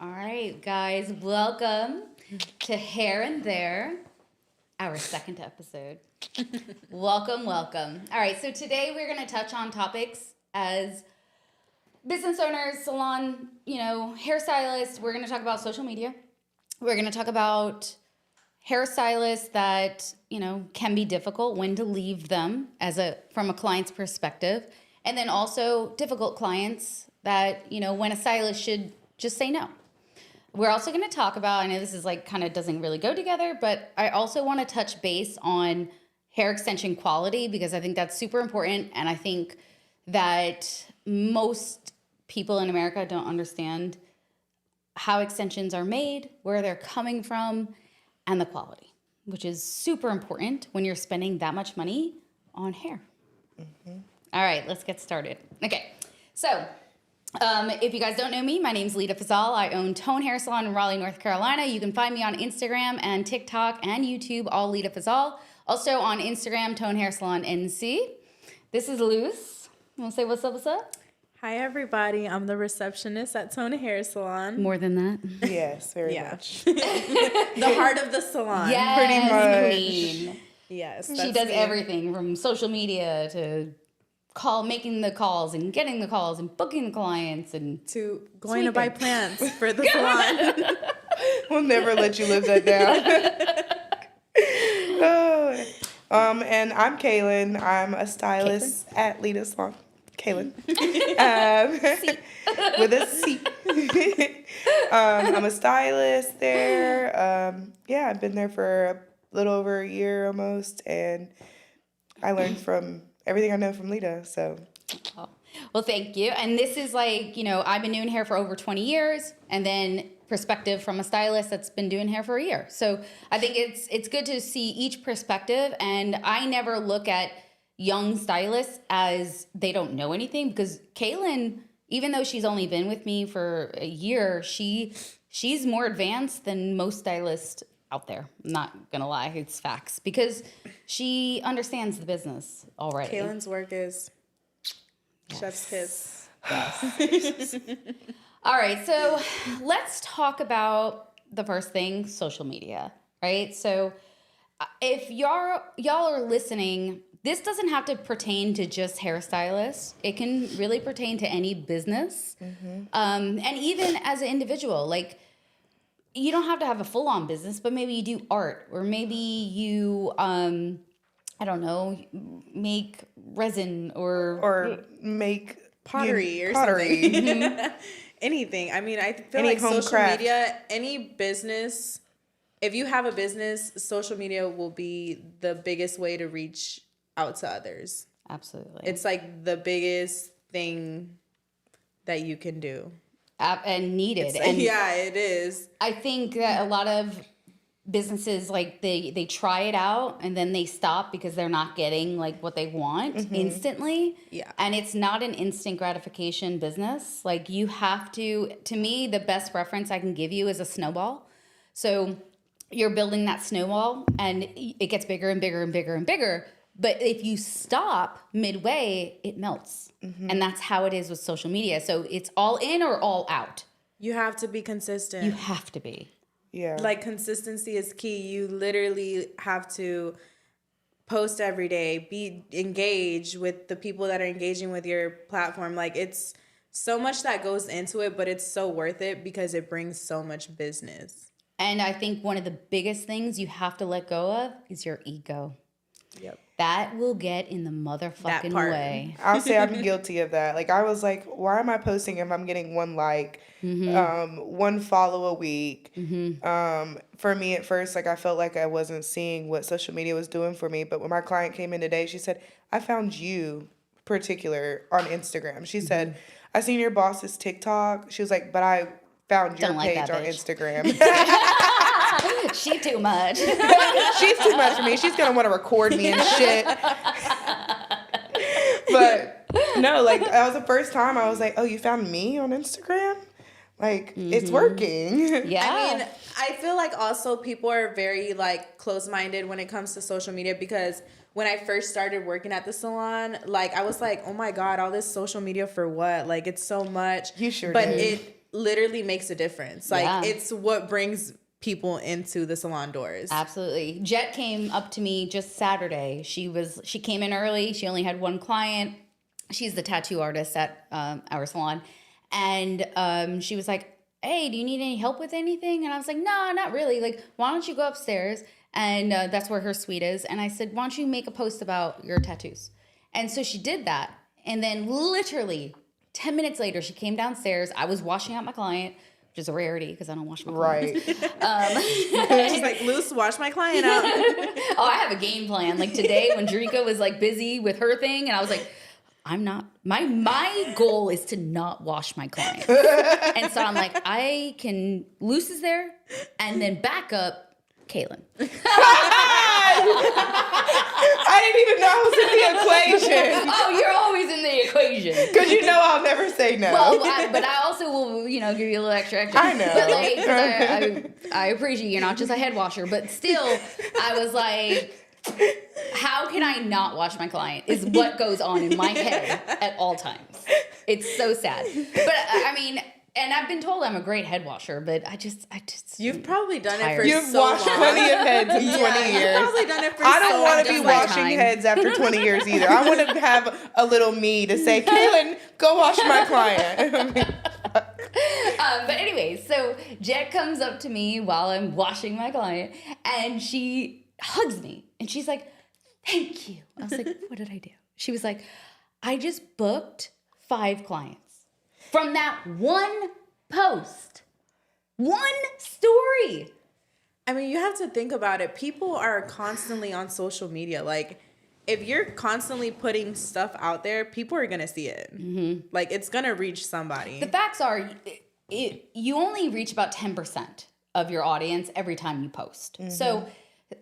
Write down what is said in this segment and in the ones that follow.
All right, guys, welcome to Hair and There, our second episode. Welcome. All right, so today we're going to touch on topics as business owners, salon, hairstylists. We're going to talk about social media. We're going to talk about hairstylists that, can be difficult, when to leave them from a client's perspective, and then also difficult clients that, when a stylist should just say no. We're also going to talk about, I know this is kind of doesn't really go together, but I also want to touch base on hair extension quality because I think that's super important. And I think that most people in America don't understand how extensions are made, where they're coming from, and the quality, which is super important when you're spending that much money on hair. Mm-hmm. All right, let's get started. Okay, so if you guys don't know me, my name's Leda Fazal. I own Tone Hair Salon in Raleigh, North Carolina. You can find me on Instagram and TikTok and YouTube, all Leda Fazal. Also on Instagram, Tone Hair Salon NC. This is Luz. You want to say what's up? Hi, everybody. I'm the receptionist at Tone Hair Salon. More than that? Yes, very much. The heart of the salon. Yes, pretty much. queen. Yes. She does everything from social media to making the calls and getting the calls and booking the clients and to going to buy plants for the salon. We'll never let you live that down. And I'm Kaylin. I'm a stylist at Leda Salon. Kaylin. With a C. I'm a stylist there. I've been there for a little over a year almost, and I learned from everything I know from Leda, so. Oh. Well, thank you. And this is I've been doing hair for over 20 years, and then perspective from a stylist that's been doing hair for a year. So I think it's good to see each perspective, and I never look at young stylists as they don't know anything, because Kaylin, even though she's only been with me for a year, she's more advanced than most stylists out there. I'm not gonna lie, it's facts, because she understands the business already. Kaylin's work is chef's kiss. Yes. All right, so let's talk about the first thing, social media, right? So if y'all are listening, this doesn't have to pertain to just hairstylists. It can really pertain to any business, and even as an individual. You don't have to have a full-on business, but maybe you do art, or maybe you, make resin or make pottery or pottery. something. Anything. I mean, I feel like social media, any business, if you have a business, social media will be the biggest way to reach out to others. Absolutely. It's the biggest thing that you can do. And needed. Yeah, it is. I think that a lot of businesses, they try it out and then they stop because they're not getting what they want instantly. Yeah. And it's not an instant gratification business. You have to me, the best reference I can give you is a snowball. So you're building that snowball and it gets bigger and bigger and bigger and bigger. But if you stop midway, it melts. And that's how it is with social media. So it's all in or all out. You have to be consistent. You have to be. Yeah. Consistency is key. You literally have to post every day, be engaged with the people that are engaging with your platform. It's so much that goes into it, but it's so worth it because it brings so much business. And I think one of the biggest things you have to let go of is your ego. Yep. That will get in the motherfucking way. I'll say I'm guilty of that. I was like, why am I posting if I'm getting one like, one follow a week? For me at first, I felt like I wasn't seeing what social media was doing for me. But when my client came in today, she said, I found you particular on Instagram. She said, I seen your boss's TikTok. She was like, but I found your page on Instagram. She too much. She's too much for me. She's going to want to record me and shit. But no, that was the first time I was like, oh, you found me on Instagram? Like, it's working. Yeah. I mean, I feel like also people are very like close-minded when it comes to social media, because when I first started working at the salon, like I was like, oh my God, all this social media for what? Like, it's so much. You sure But did. it literally makes a difference. Like, Yeah. it's what brings people into the salon doors. Absolutely. Jet came up to me just Saturday. She came in early. She only had one client. She's the tattoo artist at our salon. And she was like, hey, do you need any help with anything? And I was like, no, not really. Like, why don't you go upstairs? And that's where her suite is. And I said, why don't you make a post about your tattoos? And so she did that. And then literally 10 minutes later, she came downstairs. I was washing out my client, which is a rarity because I don't wash my client. Right. She's like, Luce, wash my client out. Oh, I have a game plan. Like today when Drika was like busy with her thing and I was like, I'm not, my goal is to not wash my clients. And so I'm like, Luce is there and then back up Kaylin. I didn't even know I was in the equation. Oh, you're always in the equation. Because you know I'll never say no. Well, but I also will, give you a little extra. I know. But like, 'cause I appreciate you're not just a head washer, but still, I was like, how can I not wash my client is what goes on in my head at all times. It's so sad. But I mean, and I've been told I'm a great head washer, but I just You've probably done it for You've so washed long. plenty of heads in 20 You've years. probably done it for I don't want to be just my washing time. heads after 20 years either. I want to have a little me to say, Kaylin, go wash my client. But anyways, so Jet comes up to me while I'm washing my client, and she hugs me, and she's like, thank you. I was like, what did I do? She was like, I just booked 5 clients from that one post, one story. I mean, you have to think about it. People are constantly on social media. Like, if you're constantly putting stuff out there, people are going to see it. Mm-hmm. Like, it's going to reach somebody. The facts are, you only reach about 10% of your audience every time you post. Mm-hmm. So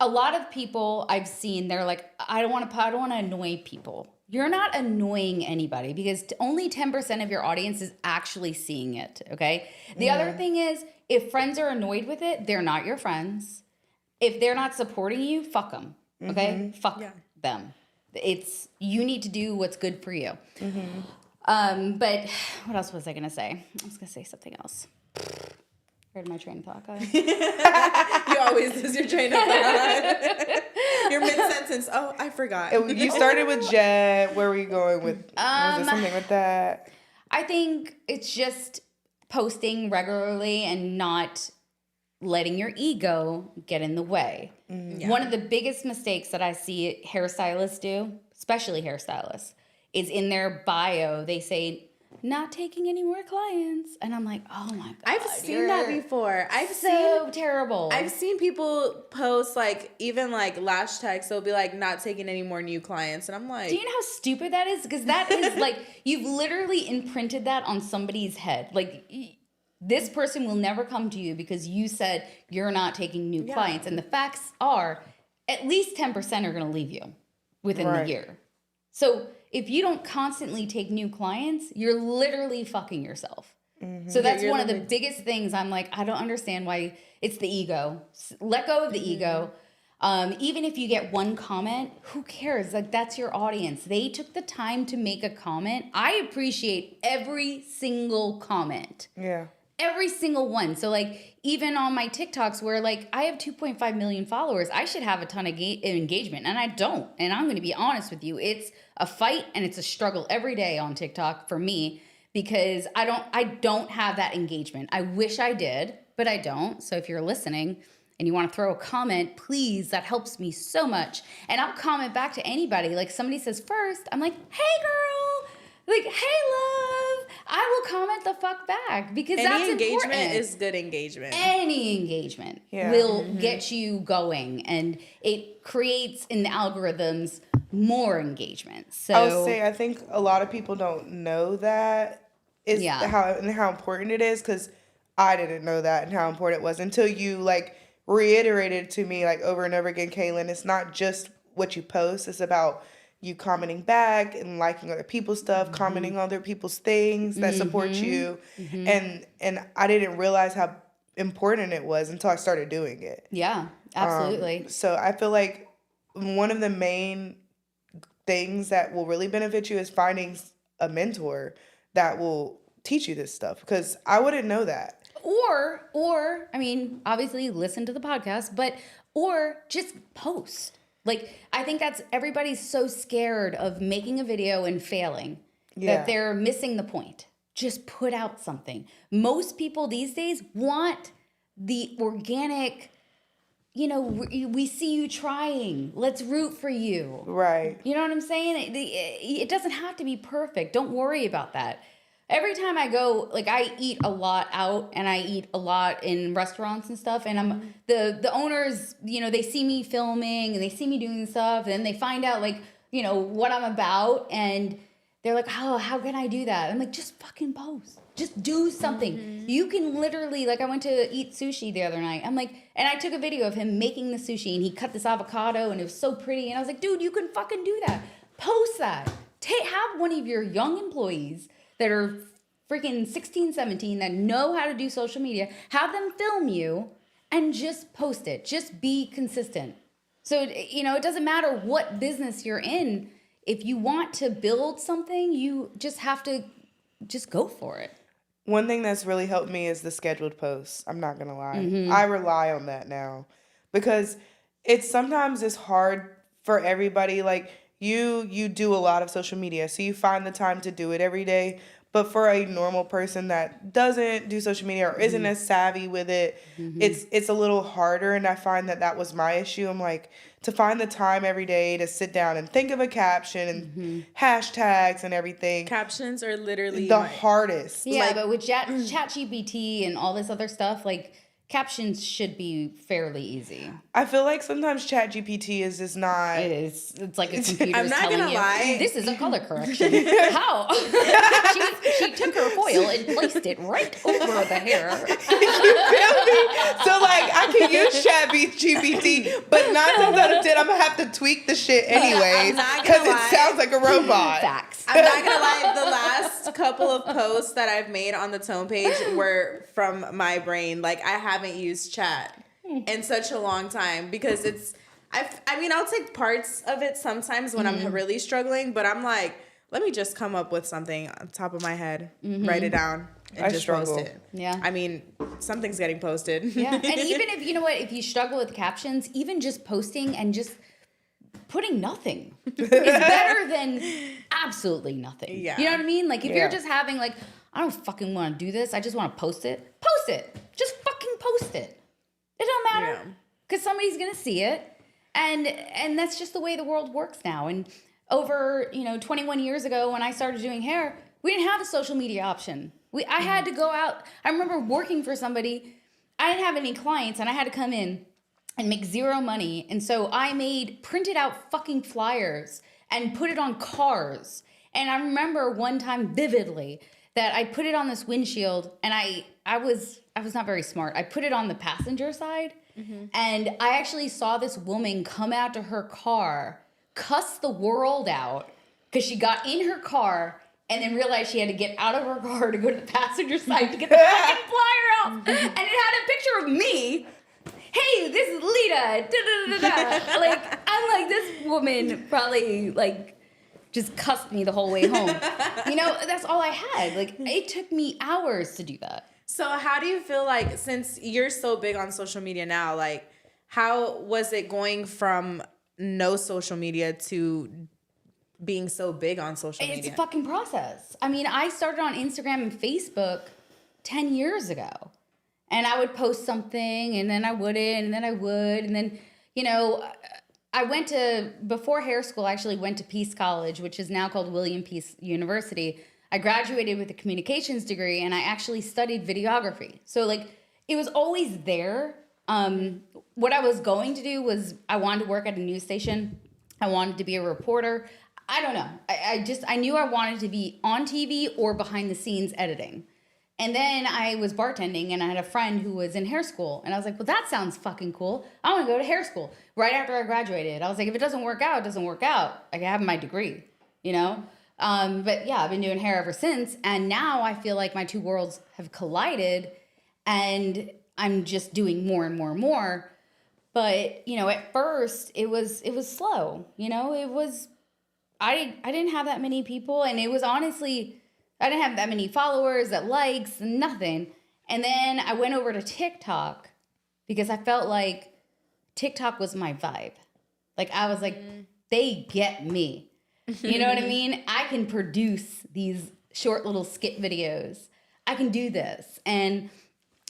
a lot of people I've seen, they're like, I don't want to annoy people. You're not annoying anybody because only 10% of your audience is actually seeing it, okay? The other thing is, if friends are annoyed with it, they're not your friends. If they're not supporting you, fuck them, okay? Mm-hmm. Fuck them. You need to do what's good for you. Mm-hmm. But what else was I going to say? I was going to say something else. Where did my train of thought go? You always lose your train of thought. You're mid-sentence. Oh, I forgot. You started with Jet. Where were you going with? Was it something with that? I think it's just posting regularly and not letting your ego get in the way. Mm-hmm. One of the biggest mistakes that I see hairstylists do, especially hairstylists, is in their bio, they say, not taking any more clients. And I'm like, oh my God. I've seen that before. Terrible. I've seen people post like, even like lash tags, they'll be like, not taking any more new clients. And I'm like, do you know how stupid that is? Because that is like, you've literally imprinted that on somebody's head. Like, this person will never come to you because you said you're not taking new clients. And the facts are, at least 10% are going to leave you within the year. So if you don't constantly take new clients, you're literally fucking yourself. Mm-hmm. So that's one of the biggest things. I'm like, I don't understand why. It's the ego. Let go of the ego. Even if you get one comment, who cares? Like, that's your audience. They took the time to make a comment. I appreciate every single comment. Yeah. Every single one. So like, even on my TikToks where like I have 2.5 million followers, I should have a ton of engagement, and I don't. And I'm going to be honest with you. It's a fight and it's a struggle every day on TikTok for me because I don't have that engagement. I wish I did, but I don't. So if you're listening and you want to throw a comment, please, that helps me so much. And I'll comment back to anybody. Like, somebody says first, I'm like, hey girl, like, hey love, I will comment the fuck back because that's engagement important. Is good engagement. Any engagement will get you going, and it creates in the algorithms more engagement. So I would say I think a lot of people don't know that is how important it is, because I didn't know that and how important it was until you like reiterated to me like over and over again, Kaylin, it's not just what you post, it's about you commenting back and liking other people's stuff, commenting on other people's things that support you. And I didn't realize how important it was until I started doing it. Yeah, absolutely. So I feel like one of the main things that will really benefit you is finding a mentor that will teach you this stuff, because I wouldn't know that. Or, I mean, obviously listen to the podcast, or just post. Like, I think everybody's so scared of making a video and failing that they're missing the point. Just put out something. Most people these days want the organic, we see you trying. Let's root for you. Right. You know what I'm saying? It doesn't have to be perfect. Don't worry about that. Every time I go, like, I eat a lot out and I eat a lot in restaurants and stuff. And the owners, they see me filming and they see me doing stuff. And then they find out, like, what I'm about. And they're like, oh, how can I do that? I'm like, just fucking post. Just do something. You can literally, like, I went to eat sushi the other night. I'm like, and I took a video of him making the sushi. And he cut this avocado and it was so pretty. And I was like, dude, you can fucking do that. Post that. Have one of your young employees that are freaking 16, 17 that know how to do social media, have them film you and just post it. Just be consistent. So, it doesn't matter what business you're in. If you want to build something, you just have to just go for it. One thing that's really helped me is the scheduled posts. I'm not going to lie. I rely on that now because sometimes it's hard for everybody. Like, you do a lot of social media, so you find the time to do it every day. But for a normal person that doesn't do social media or isn't as savvy with it, it's a little harder. And I find that was my issue. I'm like, to find the time every day to sit down and think of a caption and hashtags and everything. Captions are literally the hardest. Yeah, but with ChatGPT and all this other stuff, like, captions should be fairly easy. I feel like sometimes ChatGPT is just not. It is. It's like a computer's not telling gonna you, lie. this is a color correction. How? she took her foil and placed it right over the hair. You feel me? So, like, I can use ChatGPT, but 9 times out of 10, I'm gonna have to tweak the shit anyways because it sounds like a robot. Facts. I'm not gonna lie, the last couple of posts that I've made on the tone page were from my brain. Like, I haven't used chat in such a long time because I'll take parts of it sometimes when I'm really struggling, but I'm like, let me just come up with something on top of my head, write it down, and just post it. Yeah. I mean, something's getting posted. Yeah. And even if, if you struggle with captions, even just posting and just putting nothing is better than absolutely nothing. Yeah. You know what I mean? Like, if you're just having, like, I don't fucking want to do this, I just want to post it. Post it. Just fucking post it. It don't matter. Because somebody's going to see it. And that's just the way the world works now. And over, 21 years ago when I started doing hair, we didn't have a social media option. I had to go out. I remember working for somebody. I didn't have any clients, and I had to come in and make zero money. And so I printed out fucking flyers and put it on cars. And I remember one time vividly that I put it on this windshield, and I was not very smart. I put it on the passenger side, and I actually saw this woman come out to her car, cuss the world out because she got in her car and then realized she had to get out of her car to go to the passenger side to get the fucking flyer out. And it had a picture of me. Hey, this is Leda. Da, da, da, da. Like, I'm like, this woman probably, like, just cussed me the whole way home. That's all I had. Like, it took me hours to do that. So how do you feel like, since you're so big on social media now, like, how was it going from no social media to being so big on social media? It's a fucking process. I mean, I started on Instagram and Facebook 10 years ago. And I would post something, and then I wouldn't, and then I would. And then, before hair school, I actually went to Peace College, which is now called William Peace University. I graduated with a communications degree, and I actually studied videography. So, like, it was always there. What I was going to do was I wanted to work at a news station. I wanted to be a reporter. I don't know. I knew I wanted to be on TV or behind the scenes editing. And then I was bartending and I had a friend who was in hair school. And I was like, well, that sounds fucking cool. I want to go to hair school. Right after I graduated, I was like, if it doesn't work out, it doesn't work out. I have my degree, you know? But yeah, I've been doing hair ever since. And now I feel like my two worlds have collided and I'm just doing more and more and more. But, you know, at first it was slow, you know, I didn't have that many people, and it was honestly, I didn't have that many followers, that likes, nothing. And then I went over to TikTok because I felt like TikTok was my vibe. Like, I was like, they get me. You know what I mean? I can produce these short little skit videos. I can do this. And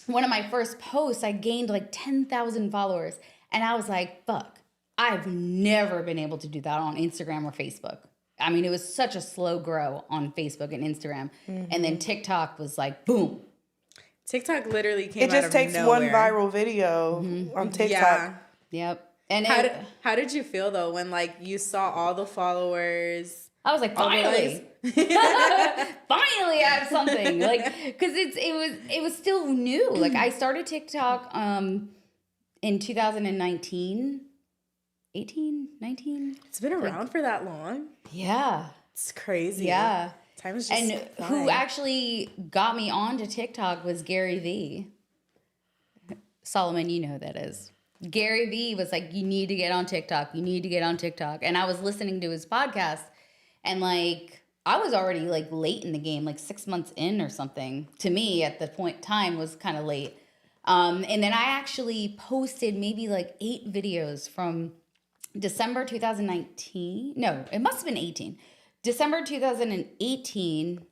one of my first posts, I gained like 10,000 followers. And I was like, fuck, I've never been able to do that on Instagram or Facebook. I mean, it was such a slow grow on Facebook and Instagram. And then TikTok was like, boom. TikTok literally came It out just of takes nowhere. one viral video on TikTok. Yeah. Yep. And How did you feel though when like you saw all the followers? I was like, finally. Finally I have something. Like, because it was still new. Like, I started TikTok in 2019. 18, 19. It's been around for that long. Yeah. It's crazy. Yeah. Time is just And flying. who actually got me onto TikTok was 𝙵𝙰𝙳𝙳. Solomon, you know who that is. 𝙵𝙰𝙳 was like, you need to get on TikTok. You need to get on TikTok. And I was listening to his podcast, and like, I was already like late in the game, like 6 months in or something. To me, at the point time was kind of late. And then I actually posted maybe like 8 videos from December 2019. No, it must have been 18. December 2018.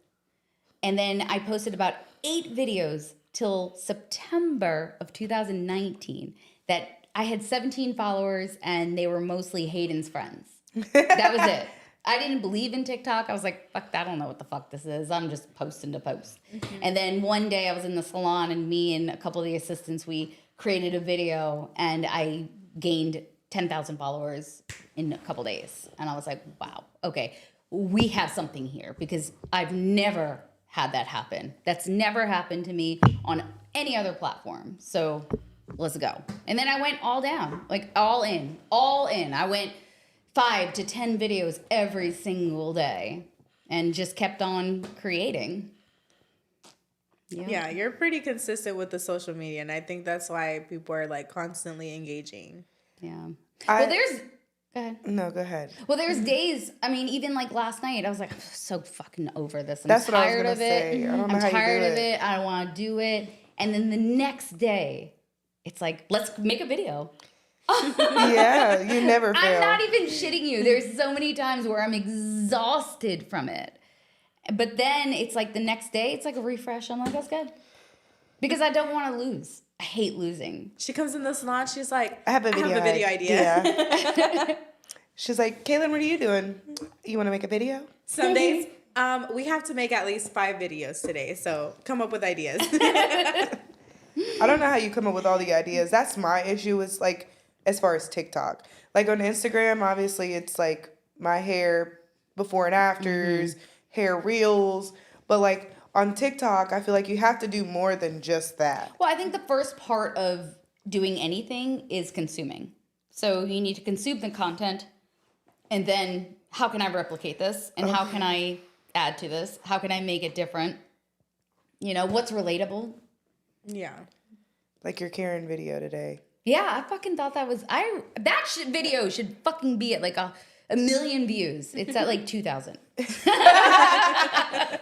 And then I posted about 8 videos till September of 2019 that I had 17 followers, and they were mostly Hayden's friends. That was it. I didn't believe in TikTok. I was like, fuck, I don't know what the fuck this is. I'm just posting to post. And then one day I was in the salon, and me and a couple of the assistants, we created a video, and I gained 10,000 followers in a couple days. And I was like, wow, okay, we have something here, because I've never had that happen. That's never happened to me on any other platform. So let's go. And then I went all down, like all in. I went 5 to 10 videos every single day and just kept on creating. Yeah, you're pretty consistent with the social media, and I think that's why people are like constantly engaging. Yeah. Go ahead. No, go ahead. Well, there's days, I mean, even like last night, I was like, I'm so fucking over this. I'm That's what I was tired gonna of say. it. I don't know I'm how you do tired of it. it. I don't want to do it. And then the next day, it's like, let's make a video. Yeah, you never fail. I'm not even shitting you. There's so many times where I'm exhausted from it. But then it's like the next day, it's like a refresh. I'm like, that's good. Because I don't want to lose. I hate losing. She comes in the salon, she's like, I have a video idea. Yeah. She's like, Kaylin, what are you doing? You want to make a video? Some days, we have to make at least 5 videos today, so come up with ideas. I don't know how you come up with all the ideas. That's my issue is like, as far as TikTok. Like on Instagram, obviously it's like my hair before and afters, hair reels. But like on TikTok, I feel like you have to do more than just that. Well, I think the first part of doing anything is consuming. So you need to consume the content, and then how can I replicate this? And how can I add to this? How can I make it different? You know, what's relatable? Yeah. Like your Karen video today. Yeah, I fucking thought that was video should fucking be at like a million views. It's at like 2,000.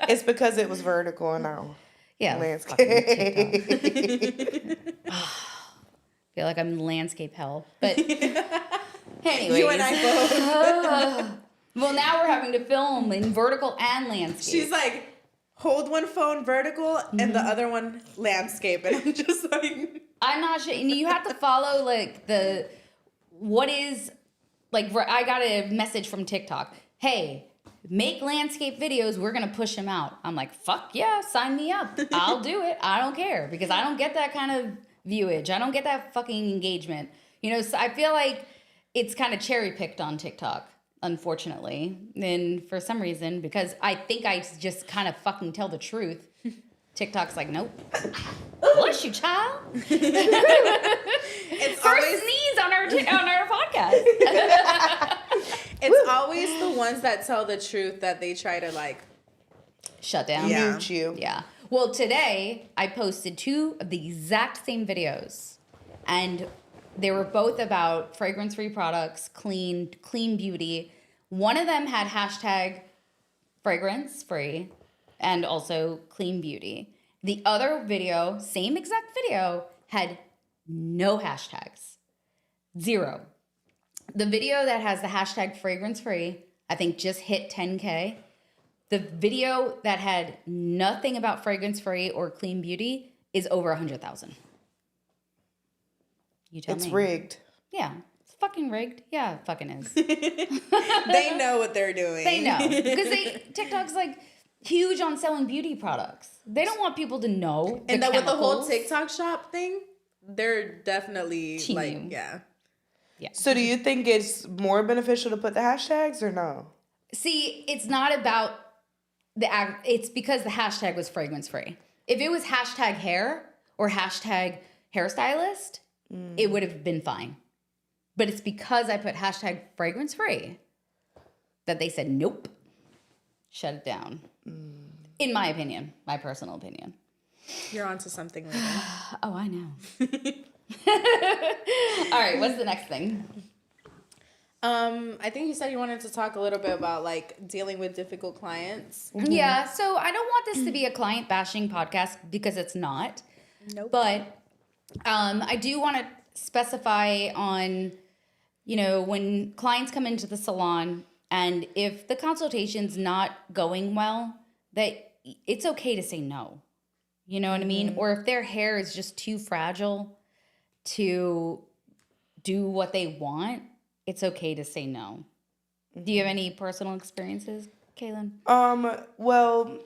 It's because it was vertical and now Yeah, landscape. feel like I'm in landscape hell. But anyways. You and I both. Well, now we're having to film in vertical and landscape. She's like, hold one phone vertical and the other one landscape. And I'm just like... I'm not sure. And you have to follow like I got a message from TikTok. Hey, make landscape videos. We're going to push them out. I'm like, fuck yeah, sign me up. I'll do it. I don't care, because I don't get that kind of viewage. I don't get that fucking engagement. You know, so I feel like it's kind of cherry picked on TikTok, unfortunately. And for some reason, because I think I just kind of fucking tell the truth. TikTok's like, nope. Bless you, child. It's First always sneeze on our podcast. it's always the ones that tell the truth that they try to like Shut down. Yeah. Mute you. Yeah. Well, today I posted 2 of the exact same videos, and they were both about fragrance-free products, clean beauty. One of them had hashtag fragrance-free and also clean beauty. The other video, same exact video, had no hashtags. 0. The video that has the hashtag fragrance-free, I think just hit 10K. The video that had nothing about fragrance-free or clean beauty is over 100,000. You tell me. It's rigged. Yeah. It's fucking rigged. Yeah, it fucking is. they know what they're doing. They know. Because TikTok's like huge on selling beauty products. They don't want people to know. And then with the whole chemicals. TikTok shop thing, they're definitely Team. like, yeah. Yeah. So do you think it's more beneficial to put the hashtags or no? See, it's not about it's because the hashtag was fragrance free. If it was hashtag hair or hashtag hairstylist, it would have been fine. But it's because I put hashtag fragrance free that they said, nope, shut it down. In my opinion, my personal opinion. You're onto something later. Oh, I know. All right, what's the next thing? I think you said you wanted to talk a little bit about like dealing with difficult clients. Yeah, so I don't want this to be a client bashing podcast because it's not. Nope. But I do want to specify on, when clients come into the salon and if the consultation's not going well, that it's okay to say no. You know what I mean? Or if their hair is just too fragile to do what they want, it's okay to say no. Do you have any personal experiences, Kaylin? Well,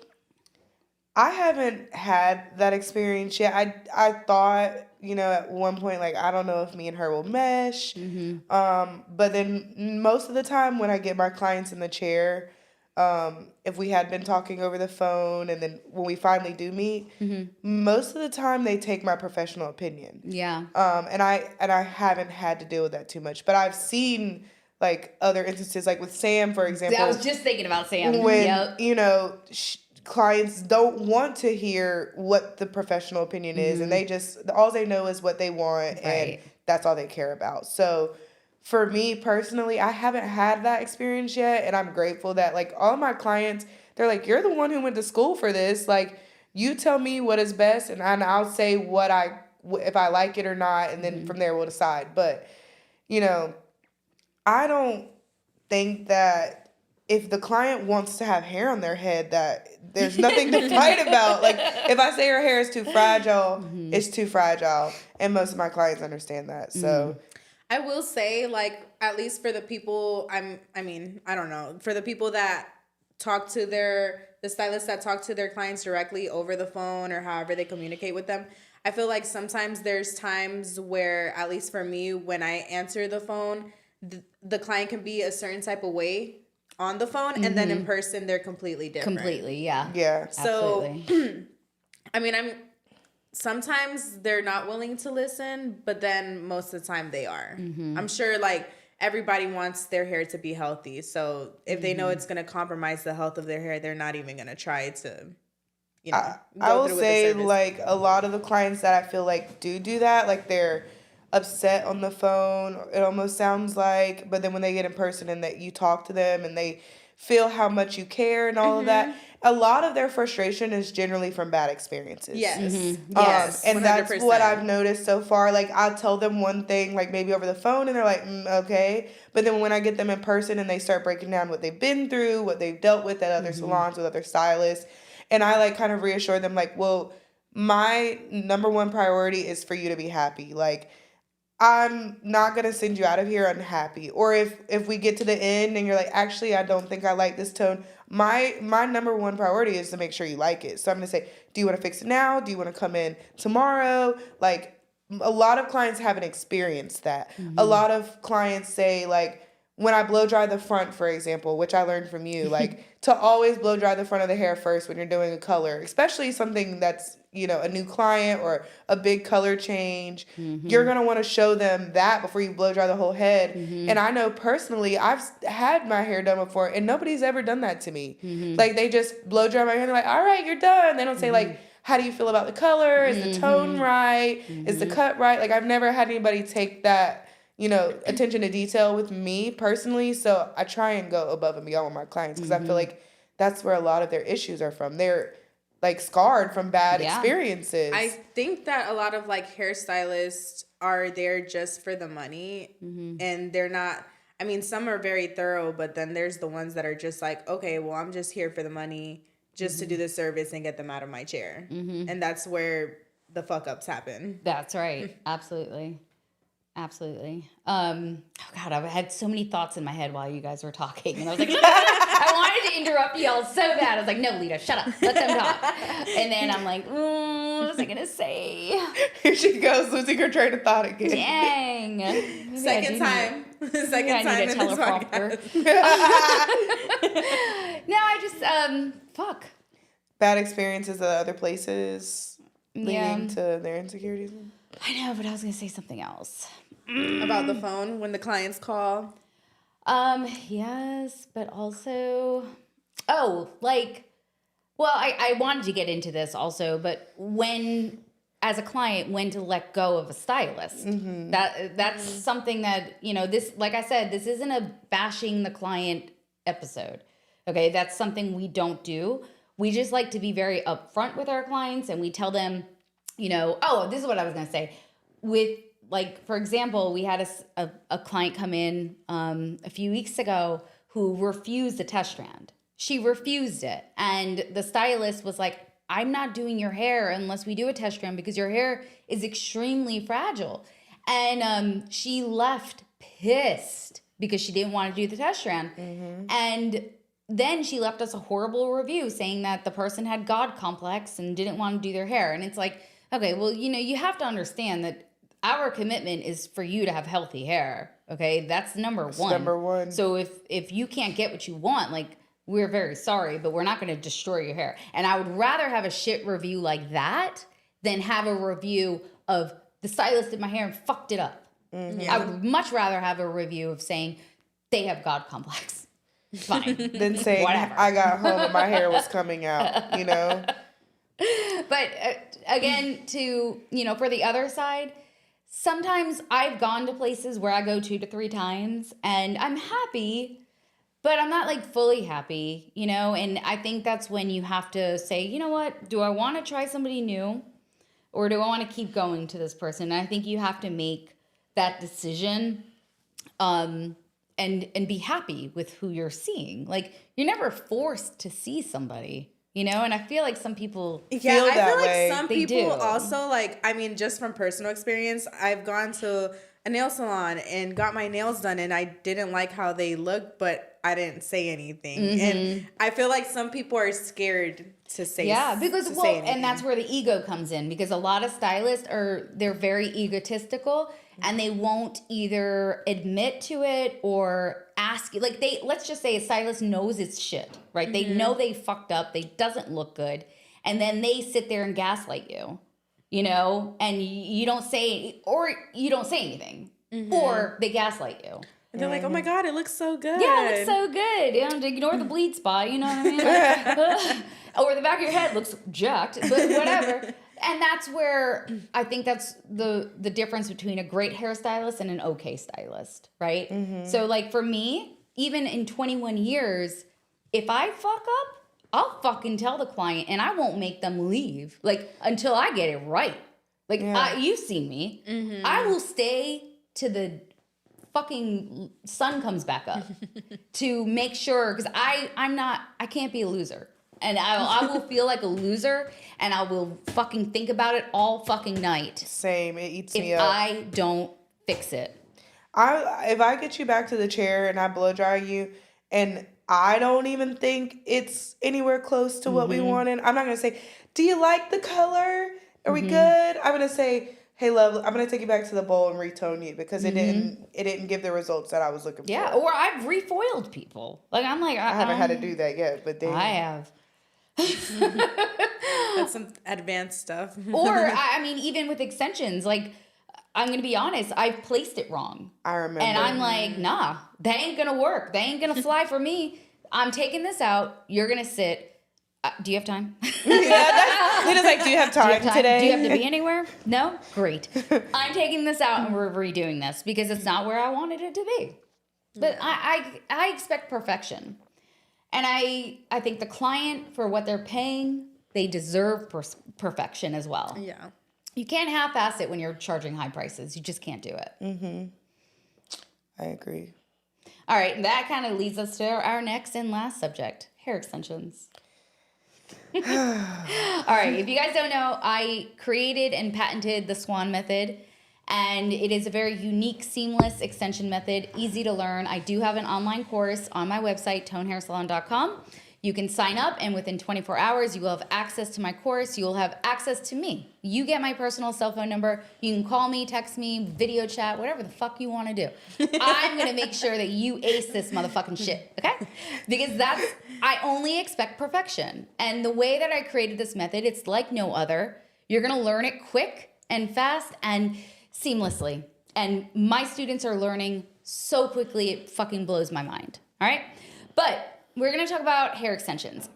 I haven't had that experience yet. I thought, at one point, like, I don't know if me and her will mesh. But then most of the time when I get my clients in the chair, if we had been talking over the phone and then when we finally do meet, most of the time they take my professional opinion. Yeah. And I haven't had to deal with that too much. But I've seen like other instances, like with Sam, for example. I was just thinking about Sam. When, clients don't want to hear what the professional opinion is, and they just, all they know is what they want, and that's all they care about. So for me personally, I haven't had that experience yet, and I'm grateful that like all my clients, they're like, you're the one who went to school for this. Like, you tell me what is best, and I'll say if I like it or not, and then from there we'll decide. But, I don't think that if the client wants to have hair on their head, that there's nothing to fight about. Like, if I say her hair is too fragile, it's too fragile. And most of my clients understand that. So I will say, like, at least for the people, I don't know, for the people that talk to the stylists that talk to their clients directly over the phone or however they communicate with them, I feel like sometimes there's times where, at least for me, when I answer the phone, the client can be a certain type of way on the phone, and then in person they're completely different. Completely, yeah. Yeah. So, Absolutely. sometimes they're not willing to listen, but then most of the time they are. I'm sure like everybody wants their hair to be healthy. So if they know it's going to compromise the health of their hair, they're not even going to try to, I go will through with the say service. like a lot of the clients that I feel like do that, like they're upset on the phone, it almost sounds like, but then when they get in person and that you talk to them and they feel how much you care and all of that, a lot of their frustration is generally from bad experiences. Yes. Yes. And 100%. that's what I've noticed so far. Like, I'll tell them one thing, like maybe over the phone, and they're like, okay. But then when I get them in person and they start breaking down what they've been through, what they've dealt with at other salons, with other stylists, and I like kind of reassure them, like, well, my number one priority is for you to be happy. Like, I'm not going to send you out of here unhappy. Or if we get to the end and you're like, actually, I don't think I like this tone, my number one priority is to make sure you like it. So I'm going to say, do you want to fix it now? Do you want to come in tomorrow? Like, a lot of clients haven't experienced that. A lot of clients say, like, when I blow dry the front, for example, which I learned from you, like to always blow dry the front of the hair first when you're doing a color, especially something that's, you know, a new client or a big color change. You're going to want to show them that before you blow dry the whole head. And I know personally, I've had my hair done before and nobody's ever done that to me. Like they just blow dry my hair and they're like, all right, you're done. They don't say like, how do you feel about the color? Is the tone right? Is the cut right? Like I've never had anybody take that, you know, attention to detail with me personally. So I try and go above and beyond with my clients because I feel like that's where a lot of their issues are from. They're like scarred from bad experiences. I think that a lot of like hairstylists are there just for the money and they're not, I mean, some are very thorough, but then there's the ones that are just like, okay, well, I'm just here for the money just to do the service and get them out of my chair. And that's where the fuck ups happen. That's right. Absolutely. Absolutely. Oh God, I had so many thoughts in my head while you guys were talking, and I was like, I wanted to interrupt y'all so bad. I was like, no, Leda, shut up, let them talk. And then I'm like, what was I gonna say? Here she goes, losing her train of thought again. Dang. Second time in this podcast. No, I just fuck. Bad experiences at other places leading to their insecurities. I know, but I was gonna say something else. About the phone when the clients call. Yes, but also, I wanted to get into this also, but as a client, when to let go of a stylist. That's something that, you know, this, like I said, this isn't a bashing the client episode. Okay, that's something we don't do. We just like to be very upfront with our clients, and we tell them, you know, this is what I was gonna say. With, like, for example, we had a client come in a few weeks ago who refused the test strand. She refused it. And the stylist was like, I'm not doing your hair unless we do a test strand because your hair is extremely fragile. And she left pissed because she didn't want to do the test strand. And then she left us a horrible review saying that the person had God complex and didn't want to do their hair. And it's like, okay, well, you know, you have to understand that our commitment is for you to have healthy hair. Okay, that's number one. Number one. So if you can't get what you want, like, we're very sorry, but we're not going to destroy your hair. And I would rather have a shit review like that than have a review of the stylist did my hair and fucked it up. I would much rather have a review of saying they have God complex. Fine. Than saying whatever. I got home and my hair was coming out, you know? But again, to, you know, for the other side, sometimes I've gone to places where I go 2 to 3 times and I'm happy, but I'm not like fully happy, you know? And I think that's when you have to say, you know what, do I want to try somebody new or do I want to keep going to this person? And I think you have to make that decision and be happy with who you're seeing. Like, you're never forced to see somebody. You know, and I feel like some people I feel way. like some They people do. also, like, I mean, just from personal experience, I've gone to a nail salon and got my nails done and I didn't like how they looked, but I didn't say anything. And I feel like some people are scared to say because and that's where the ego comes in, because a lot of stylists they're very egotistical and they won't either admit to it or ask you. Like, let's just say a stylist knows it's shit, right? They know they fucked up, they doesn't look good, and then they sit there and gaslight you, you know, and you don't say anything, or they gaslight you. And they're like, oh my God, it looks so good. Yeah, it looks so good. You know, ignore the bleed spot, you know what I mean? Or the back of your head looks jacked, but whatever. And that's where I think that's the difference between a great hairstylist and an okay stylist, right? So, like, for me, even in 21 years, if I fuck up, I'll fucking tell the client and I won't make them leave, like, until I get it right. Like, you've seen me. I will stay to the fucking sun comes back up to make sure, because I can't be a loser. And I will feel like a loser, and I will fucking think about it all fucking night. Same. It eats me if up. I don't fix it. If I get you back to the chair and I blow dry you, and I don't even think it's anywhere close to what we wanted, I'm not gonna say, do you like the color? Are we good? I'm gonna say, hey love, I'm gonna take you back to the bowl and retone you because it didn't give the results that I was looking Yeah, for. or I've refoiled people. Like, I'm like, I haven't had to do that yet, but then I have. That's some advanced stuff. Or, I mean, even with extensions, like, I'm going to be honest, I've placed it wrong. I remember. And I'm like, nah, that ain't going to work. They ain't going to fly for me. I'm taking this out. You're going to sit. Do you have time? Lena's like, do you have time today? Do you have to be anywhere? No? Great. I'm taking this out and we're redoing this because it's not where I wanted it to be. But I expect perfection. And I think the client, for what they're paying, they deserve perfection as well. Yeah. You can't half-ass it when you're charging high prices. You just can't do it. Mm-hmm. I agree. All right, that kind of leads us to our next and last subject, hair extensions. All right, if you guys don't know, I created and patented the Swan method, and it is a very unique, seamless extension method, easy to learn. I do have an online course on my website, tonehairsalon.com. You can sign up, and within 24 hours, you will have access to my course. You will have access to me. You get my personal cell phone number. You can call me, text me, video chat, whatever the fuck you want to do. I'm going to make sure that you ace this motherfucking shit, okay? Because I only expect perfection. And the way that I created this method, it's like no other. You're going to learn it quick and fast and seamlessly. And my students are learning so quickly, it fucking blows my mind, all right? But we're going to talk about hair extensions.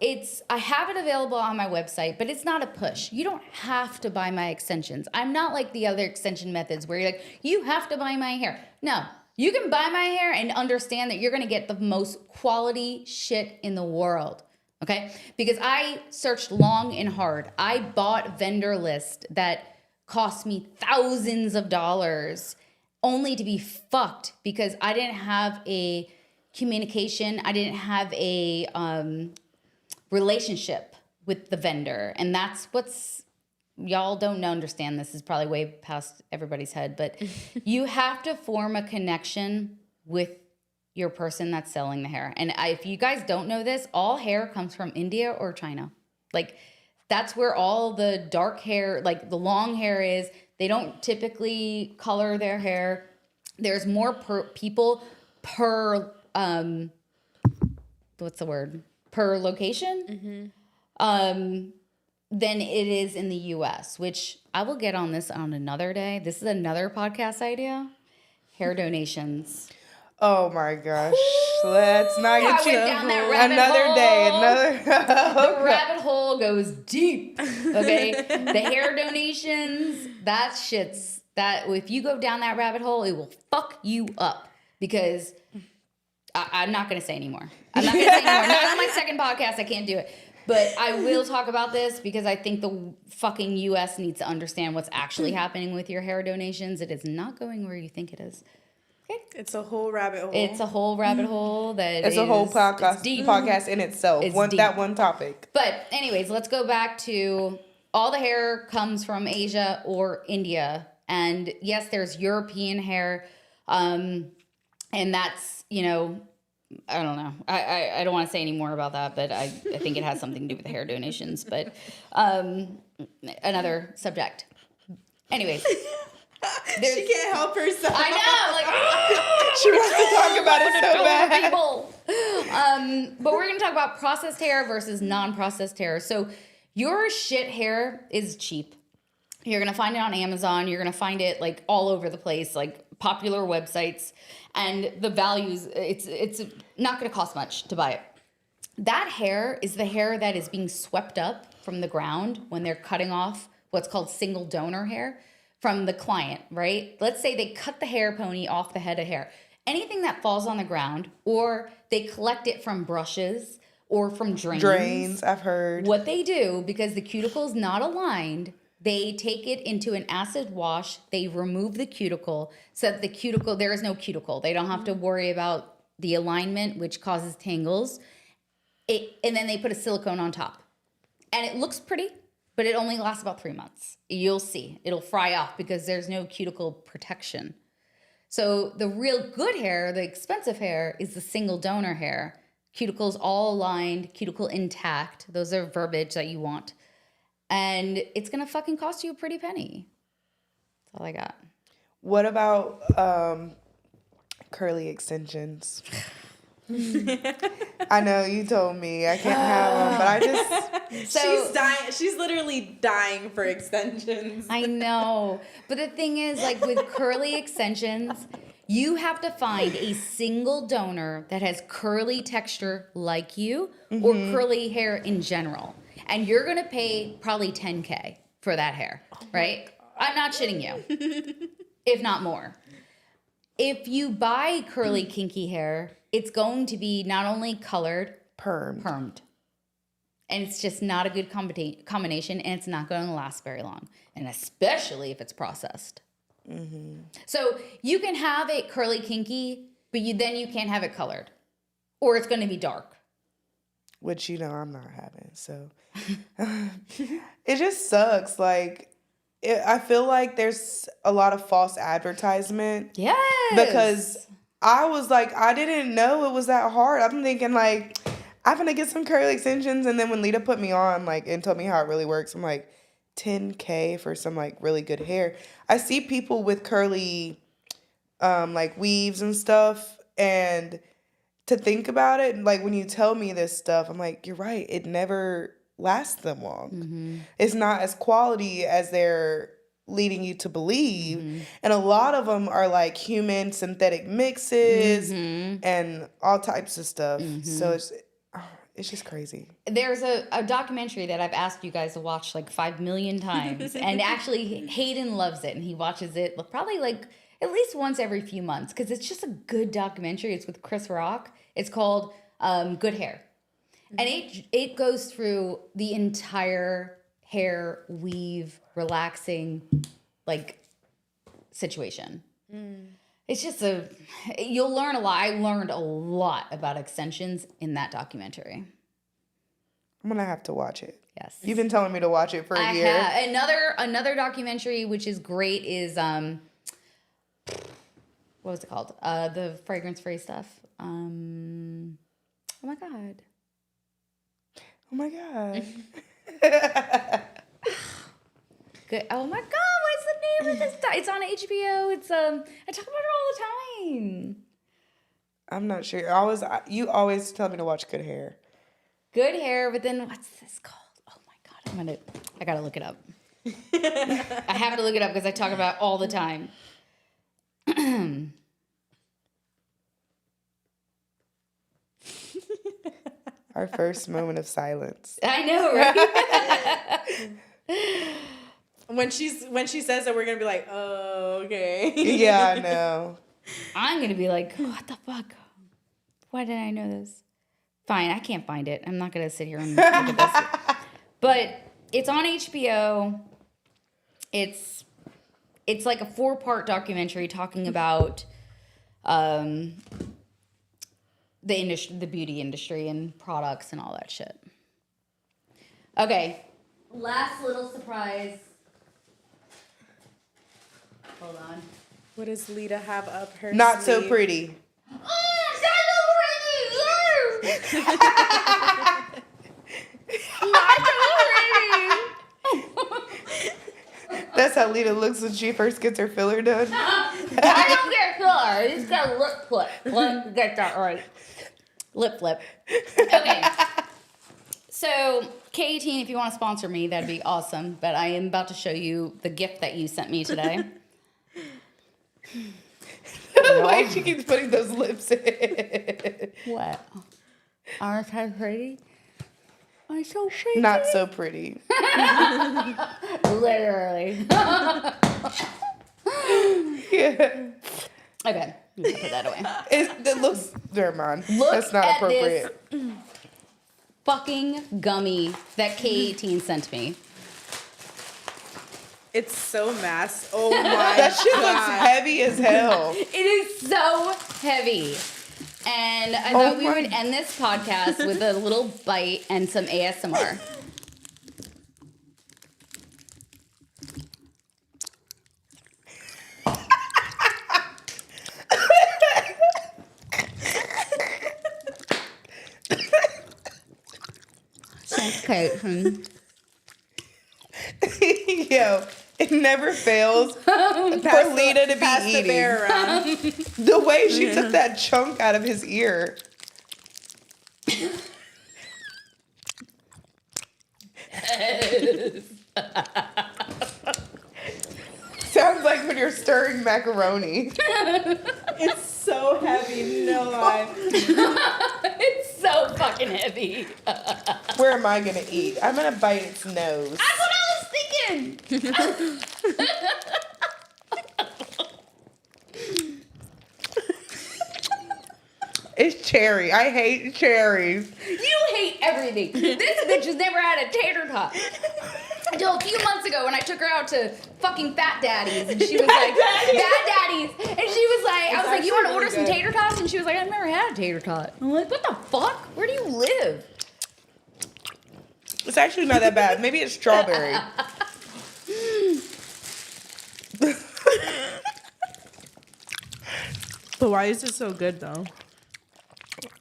I have it available on my website, but it's not a push. You don't have to buy my extensions. I'm not like the other extension methods where you're like, you have to buy my hair. No, you can buy my hair and understand that you're going to get the most quality shit in the world, okay? Because I searched long and hard. I bought vendor lists that cost me thousands of dollars only to be fucked because I didn't have a communication. I didn't have a relationship with the vendor. And that's y'all don't understand this. Is probably way past everybody's head, but you have to form a connection with your person that's selling the hair. And if you guys don't know this, all hair comes from India or China. Like, that's where all the dark hair, like the long hair is. They don't typically color their hair. There's more people per what's the word? Per location, than it is in the U.S., which I will get on this on another day. This is another podcast idea. Hair donations. Oh my gosh. Let's not get I went down that rabbit another hole. day. The rabbit hole goes deep. Okay. The hair donations, that if you go down that rabbit hole, it will fuck you up because I'm not going to say anymore. I'm not going to say anymore. Not on my second podcast. I can't do it. But I will talk about this because I think the fucking U.S. needs to understand what's actually happening with your hair donations. It is not going where you think it is. Okay. It's a whole rabbit hole. It's a whole rabbit hole it's a whole podcast in itself. That one topic. But anyways, let's go back to all the hair comes from Asia or India. And yes, there's European hair. And that's, I don't know. I don't want to say any more about that, but I think it has something to do with the hair donations. But another subject. Anyways. She can't help herself. I know. She wants to talk about it so bad. But we're going to talk about processed hair versus non-processed hair. So your shit hair is cheap. You're going to find it on Amazon. You're going to find it like all over the place, like popular websites. And the values, it's not going to cost much to buy it. That hair is the hair that is being swept up from the ground when they're cutting off what's called single donor hair from the client, right? Let's say they cut the hair pony off the head of hair. Anything that falls on the ground, or they collect it from brushes or from drains. Drains, I've heard. What they do, because the cuticle's not aligned, they take it into an acid wash. They remove the cuticle so that there is no cuticle. They don't have to worry about the alignment, which causes tangles. And then they put a silicone on top. And it looks pretty, but it only lasts about 3 months. You'll see. It'll fry off because there's no cuticle protection. So the real good hair, the expensive hair, is the single donor hair. Cuticles all aligned, cuticle intact. Those are verbiage that you want. And it's going to fucking cost you a pretty penny. all I got. What about curly extensions? I know you told me I can't have them, but I just... So She's dying. She's literally dying for extensions. I know. But the thing is, like with curly extensions, you have to find a single donor that has curly texture like you or curly hair in general. And you're going to pay probably $10K for that hair, right? I'm not shitting you, if not more. If you buy curly kinky hair, it's going to be not only colored, permed. And it's just not a good combination, and it's not going to last very long, and especially if it's processed. So you can have it curly kinky, but then you can't have it colored, or it's going to be dark. Which, you know, I'm not having. So it just sucks. Like, I feel like there's a lot of false advertisement. Yes. Because I was like, I didn't know it was that hard. I'm thinking, like, I'm going to get some curly extensions. And then when Leda put me on, like, and told me how it really works, I'm like, $10K for some, like, really good hair. I see people with curly, like, weaves and stuff. And to think about it, like, when you tell me this stuff, I'm like, you're right. It never lasts them long. It's not as quality as they're leading you to believe. And a lot of them are, like, human synthetic mixes and all types of stuff. So it's just crazy. There's a documentary that I've asked you guys to watch like 5 million times. And actually, Hayden loves it. And he watches it probably like at least once every few months. Because it's just a good documentary. It's with Chris Rock. It's called Good Hair. And it goes through the entire hair weave, relaxing, like, situation. It's just you'll learn a lot. I learned a lot about extensions in that documentary. I'm going to have to watch it. Yes. You've been telling me to watch it for a year. Another documentary, which is great, is, what was it called? The fragrance-free stuff. Oh my God. Oh my God. Good. Oh my God, what's the name of this? It's on HBO. It's I talk about it all the time. I'm not sure. You always tell me to watch Good Hair. Good Hair, but then what's this called? Oh my God, I gotta look it up. I have to look it up because I talk about it all the time. Our first moment of silence. I know, right? When she says that, we're gonna be like, oh, okay. Yeah, I know. I'm gonna be like, what the fuck? Why did I know this? Fine, I can't find it. I'm not gonna sit here and look at this. But it's on HBO. It's like a 4-part documentary talking about the industry, the beauty industry, and products and all that shit. Okay, last little surprise. Hold on. What does Leda have up her Not sleeve? so pretty. That's how Leda looks when she first gets her filler done. I don't get filler. It's got a lip flip. Let me get that right. Lip flip. Okay. So, K18, if you want to sponsor me, that'd be awesome. But I am about to show you the gift that you sent me today. Why she keeps putting those lips in? What? Aren't I pretty? I'm so pretty. Not so pretty. Literally. Yeah. Okay. I'm gonna put that away. It looks... Never mind. Look That's not at appropriate. this fucking gummy that K18 sent me. It's so mass. Oh my That shit looks God. heavy as hell. It is so heavy. And I thought we would end this podcast with a little bite and some ASMR. Thanks, Kate. Yo, it never fails for Leda to be Pass the eating. bear around. The way she took that chunk out of his ear. Sounds like when you're stirring macaroni. It's so heavy, no lie. It's so fucking heavy. Where am I gonna eat? I'm gonna bite its nose. That's what I was thinking. It's cherry. I hate cherries. You hate everything. This bitch has never had a tater tot. Until a few months ago when I took her out to fucking Fat Daddy's and she was like, Fat Daddy's. And she was like, I was like, you want to order some tater tots? And she was like, I've never had a tater tot. I'm like, what the fuck? Where do you live? It's actually not that bad. Maybe it's strawberry. But why is it so good though?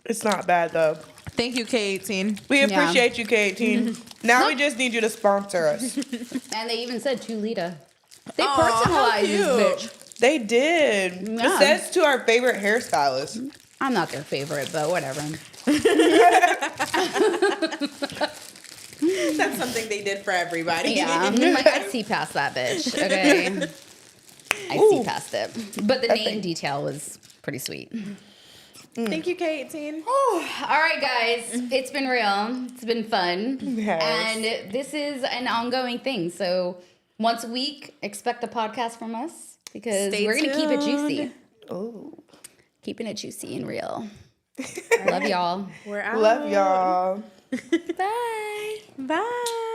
It's not bad though. Thank you, K18. We appreciate you, K18. Now we just need you to sponsor us. And they even said to Leda. They Aw, personalized how this cute. bitch. They did. Yeah. It says to our favorite hairstylist. I'm not their favorite, but whatever. That's something they did for everybody. Yeah, I'm like, I see past that bitch. Okay, I see past it. But the name detail was pretty sweet. Thank you, K18. All right, guys, it's been real. It's been fun, Yes. and this is an ongoing thing. So once a week, expect a podcast from us because Stay we're gonna keep it tuned. juicy, Ooh. keeping it juicy and real. Love y'all. We're out. Love y'all. Bye. Bye.